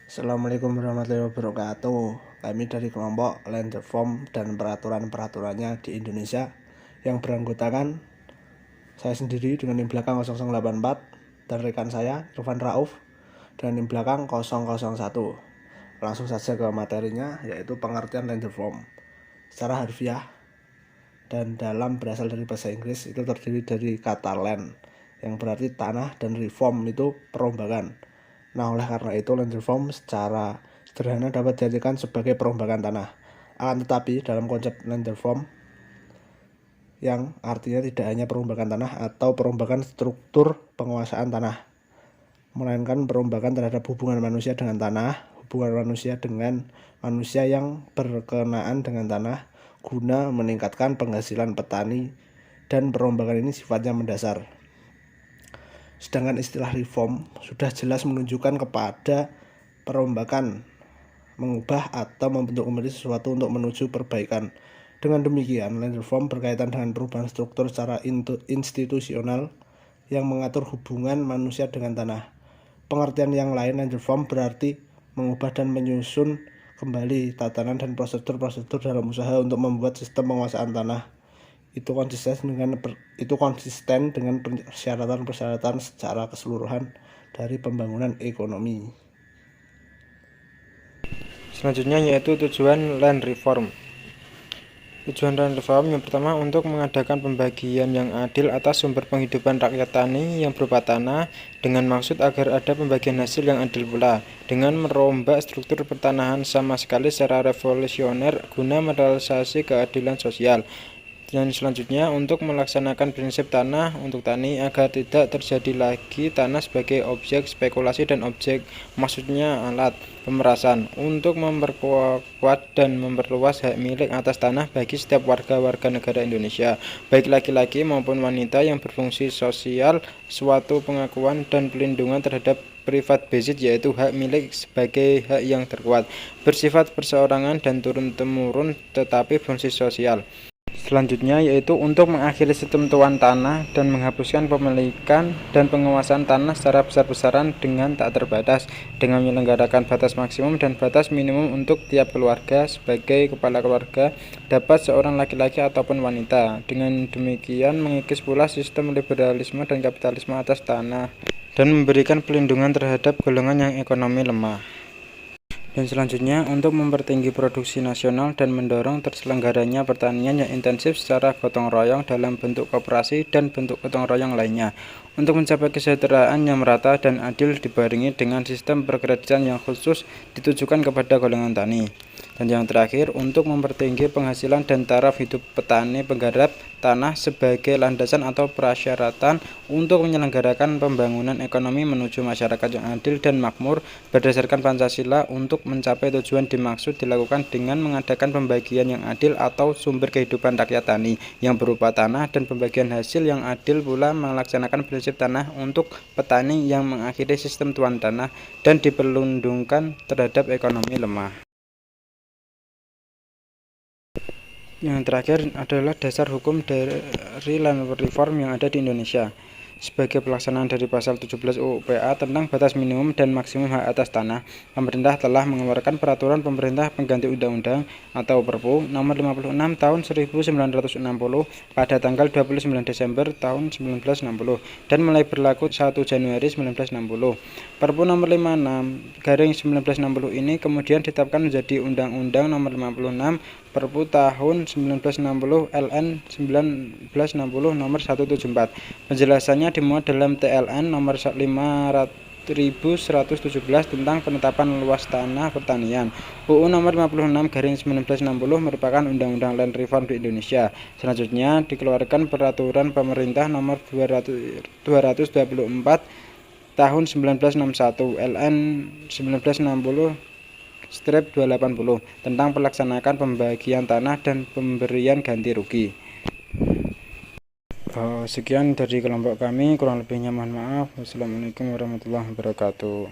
Assalamualaikum warahmatullahi wabarakatuh. Kami dari kelompok Land Reform dan peraturan-peraturannya di Indonesia yang beranggotakan saya sendiri dengan NIM belakang 0084 dan rekan saya Irfan Rauf dengan NIM belakang 001. Langsung saja ke materinya, yaitu pengertian Land Reform secara harfiah dan dalam berasal dari bahasa Inggris itu terdiri dari kata land yang berarti tanah dan reform itu perombakan. Nah, oleh karena itu land reform secara sederhana dapat dijadikan sebagai perombakan tanah. Akan tetapi dalam konsep land reform yang artinya tidak hanya perombakan tanah atau perombakan struktur penguasaan tanah, melainkan perombakan terhadap hubungan manusia dengan tanah, hubungan manusia dengan manusia yang berkenaan dengan tanah guna meningkatkan penghasilan petani, dan perombakan ini sifatnya mendasar. Sedangkan istilah reform sudah jelas menunjukkan kepada perombakan, mengubah atau membentuk kembali sesuatu untuk menuju perbaikan. Dengan demikian, land reform berkaitan dengan perubahan struktur secara institusional yang mengatur hubungan manusia dengan tanah. Pengertian yang lain, land reform berarti mengubah dan menyusun kembali tatanan dan prosedur-prosedur dalam usaha untuk membuat sistem penguasaan tanah itu konsisten dengan persyaratan-persyaratan secara keseluruhan dari pembangunan ekonomi. Selanjutnya yaitu tujuan land reform. Tujuan land reform yang pertama untuk mengadakan pembagian yang adil atas sumber penghidupan rakyat tani yang berupa tanah, dengan maksud agar ada pembagian hasil yang adil pula, dengan merombak struktur pertanahan sama sekali secara revolusioner guna merealisasi keadilan sosial. Dan selanjutnya untuk melaksanakan prinsip tanah untuk tani agar tidak terjadi lagi tanah sebagai objek spekulasi dan objek, maksudnya alat pemerasan, untuk memperkuat dan memperluas hak milik atas tanah bagi setiap warga negara Indonesia, baik laki-laki maupun wanita, yang berfungsi sosial, suatu pengakuan dan pelindungan terhadap privat basic, yaitu hak milik sebagai hak yang terkuat, bersifat perseorangan dan turun-temurun tetapi fungsi sosial. Selanjutnya yaitu untuk mengakhiri sistem tuan tanah dan menghapuskan pemilikan dan penguasaan tanah secara besar-besaran dengan tak terbatas, dengan menyelenggarakan batas maksimum dan batas minimum untuk tiap keluarga. Sebagai kepala keluarga dapat seorang laki-laki ataupun wanita. Dengan demikian mengikis pula sistem liberalisme dan kapitalisme atas tanah dan memberikan pelindungan terhadap golongan yang ekonomi lemah. Dan selanjutnya untuk mempertinggi produksi nasional dan mendorong terselenggaranya pertanian yang intensif secara gotong royong dalam bentuk koperasi dan bentuk gotong royong lainnya, untuk mencapai kesejahteraan yang merata dan adil dibarengi dengan sistem perkreditan yang khusus ditujukan kepada golongan tani. Dan yang terakhir, untuk mempertinggi penghasilan dan taraf hidup petani penggarap tanah sebagai landasan atau prasyaratan untuk menyelenggarakan pembangunan ekonomi menuju masyarakat yang adil dan makmur berdasarkan Pancasila. Untuk mencapai tujuan dimaksud dilakukan dengan mengadakan pembagian yang adil atau sumber kehidupan rakyat tani yang berupa tanah, dan pembagian hasil yang adil pula melaksanakan prinsip tanah untuk petani yang mengakhiri sistem tuan tanah dan diperlindungkan terhadap ekonomi lemah. Yang terakhir adalah dasar hukum dari land reform yang ada di Indonesia. Sebagai pelaksanaan dari pasal 17 UU PA tentang batas minimum dan maksimum hak atas tanah, pemerintah telah mengeluarkan peraturan pemerintah pengganti undang-undang atau Perpu nomor 56 tahun 1960 pada tanggal 29 Desember tahun 1960 dan mulai berlaku 1 Januari 1960. Perpu nomor 56/1960 ini kemudian ditetapkan menjadi Undang-Undang nomor 56 Perpu tahun 1960 LN 1960 nomor 174. Penjelasannya dimuat dalam TLN nomor 5117 tentang penetapan luas tanah pertanian. UU nomor 56/1960 merupakan undang-undang land reform di Indonesia. Selanjutnya dikeluarkan peraturan pemerintah nomor 224 tahun 1961 LN 1960/280 tentang pelaksanaan pembagian tanah dan pemberian ganti rugi. Sekian dari kelompok kami, kurang lebihnya mohon maaf. Wassalamualaikum warahmatullahi wabarakatuh.